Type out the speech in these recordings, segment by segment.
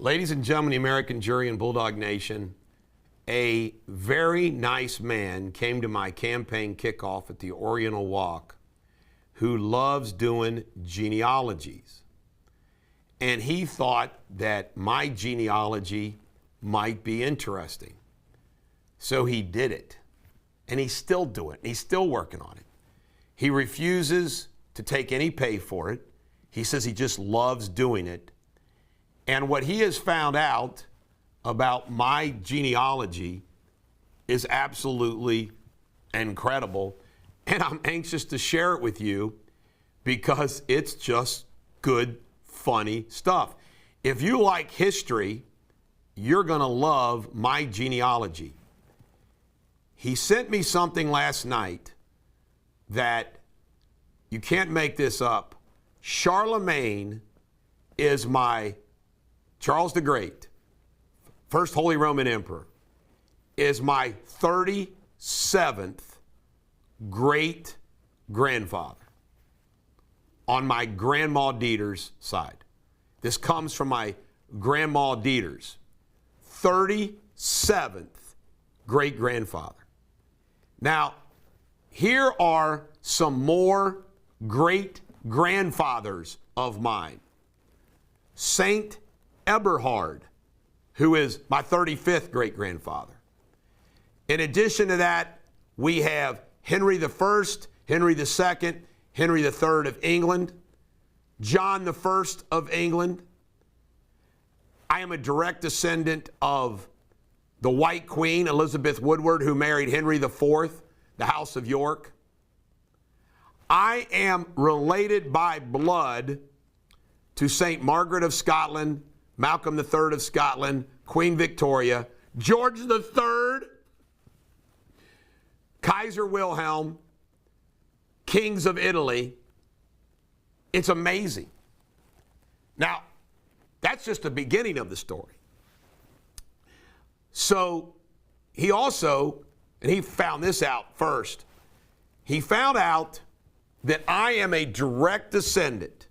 Ladies and gentlemen, the American jury and Bulldog Nation, a very nice man came to my campaign kickoff at the Oriental Walk who loves doing genealogies. And he thought that my genealogy might be interesting. So he did it. And he's still doing it. He's still working on it. He refuses to take any pay for it. He says he just loves doing it. And what he has found out about my genealogy is absolutely incredible. And I'm anxious to share it with you because it's just good, funny stuff. If you like history, you're going to love my genealogy. He sent me something last night that you can't make this up. Charlemagne is Charles the Great, first Holy Roman Emperor, is my 37th great-grandfather on my grandma Deters' side. This comes from my grandma Deters, 37th great-grandfather. Now, here are some more great-grandfathers of mine. Saint Eberhard, who is my 35th great-grandfather. In addition to that, we have Henry I, Henry II, Henry III of England, John I of England. I am a direct descendant of the White Queen, Elizabeth Woodward, who married Henry IV, the House of York. I am related by blood to St. Margaret of Scotland, Malcolm III of Scotland, Queen Victoria, George III, Kaiser Wilhelm, kings of Italy. It's amazing. Now, that's just the beginning of the story. So he also, and he found this out first, he found out that I am a direct descendant.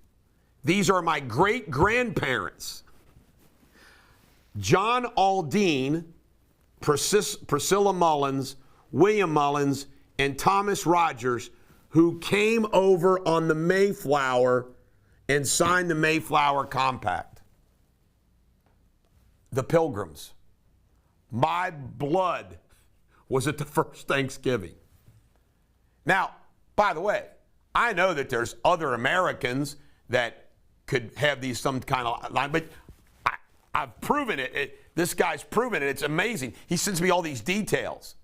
These are my great-grandparents. John Aldine, Priscilla Mullins, William Mullins, and Thomas Rogers, who came over on the Mayflower and signed the Mayflower Compact. The Pilgrims. My blood was at the first Thanksgiving. Now, by the way, I know that there's other Americans that could have these some kind of line, but I've proven it. This guy's proven it. It's amazing. He sends me all these details.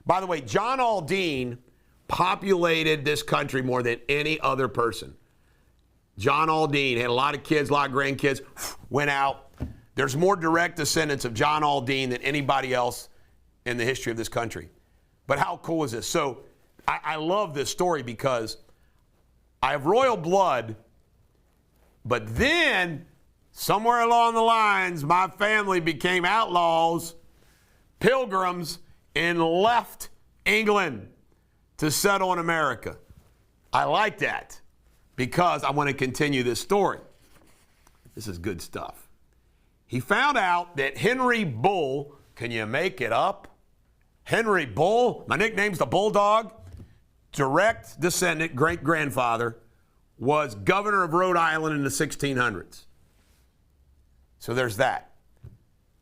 By the way, John Aldine populated this country more than any other person. John Aldine had a lot of kids, a lot of grandkids, went out. There's more direct descendants of John Aldine than anybody else in the history of this country. But how cool is this? So I love this story because I have royal blood, but then somewhere along the lines, my family became outlaws, pilgrims, and left England to settle in America. I like that because I want to continue this story. This is good stuff. He found out that Henry Bull, can you make it up? Henry Bull, my nickname's the Bulldog, direct descendant, great-grandfather, was governor of Rhode Island in the 1600s. So there's that.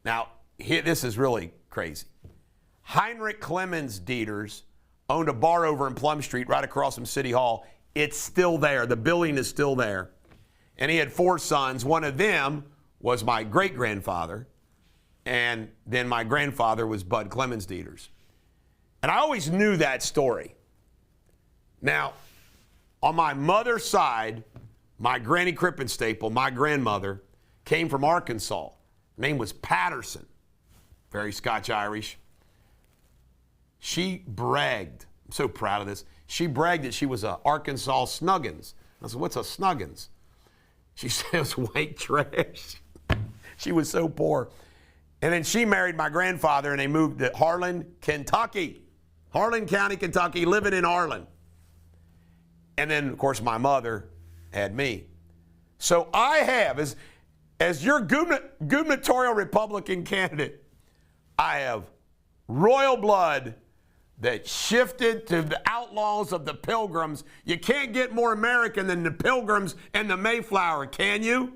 Now, this is really crazy. Heinrich Clemens Deters owned a bar over in Plum Street right across from City Hall. It's still there. The building is still there. And he had 4 sons. One of them was my great-grandfather, and then my grandfather was Bud Clemens Deters. And I always knew that story. Now, on my mother's side, my Granny Crippenstaple, my grandmother, came from Arkansas. Her name was Patterson, very Scotch-Irish. She bragged, I'm so proud of this, she bragged that she was a Arkansas Snuggins. I said, what's a Snuggins? She said it was white trash. She was so poor. And then she married my grandfather, and they moved to Harlan, Kentucky. Harlan County, Kentucky, living in Harlan. And then, of course, my mother had me. So I have, as your gubernatorial Republican candidate, I have royal blood that shifted to the outlaws of the Pilgrims. You can't get more American than the Pilgrims and the Mayflower, can you?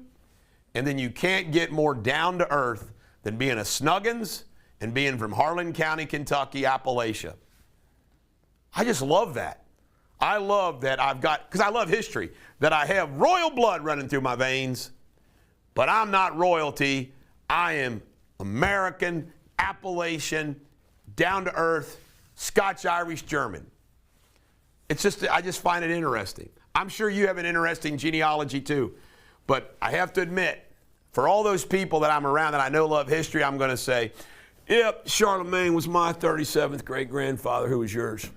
And then you can't get more down to earth than being a Snuggins and being from Harlan County, Kentucky, Appalachia. I just love that. I love that I've got, because I love history, that I have royal blood running through my veins, but I'm not royalty. I am American, Appalachian, down to earth, Scotch, Irish, German. It's just, I just find it interesting. I'm sure you have an interesting genealogy too, but I have to admit, for all those people that I'm around that I know love history, I'm going to say, yep, Charlemagne was my 37th great-grandfather. Who was yours?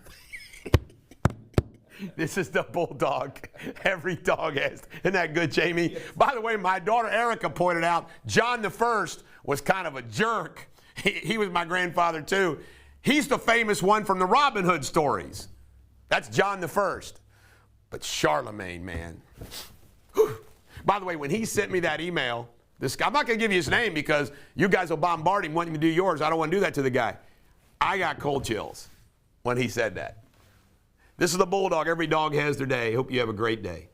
This is the bulldog. Every dog has. Isn't that good, Jamie? Yes. By the way, my daughter Erica pointed out John I was kind of a jerk. He was my grandfather too. He's the famous one from the Robin Hood stories. That's John I. But Charlemagne, man. Whew. By the way, when he sent me that email, this guy, I'm not going to give you his name because you guys will bombard him wanting to do yours. I don't want to do that to the guy. I got cold chills when he said that. This is the bulldog. Every dog has their day. Hope you have a great day.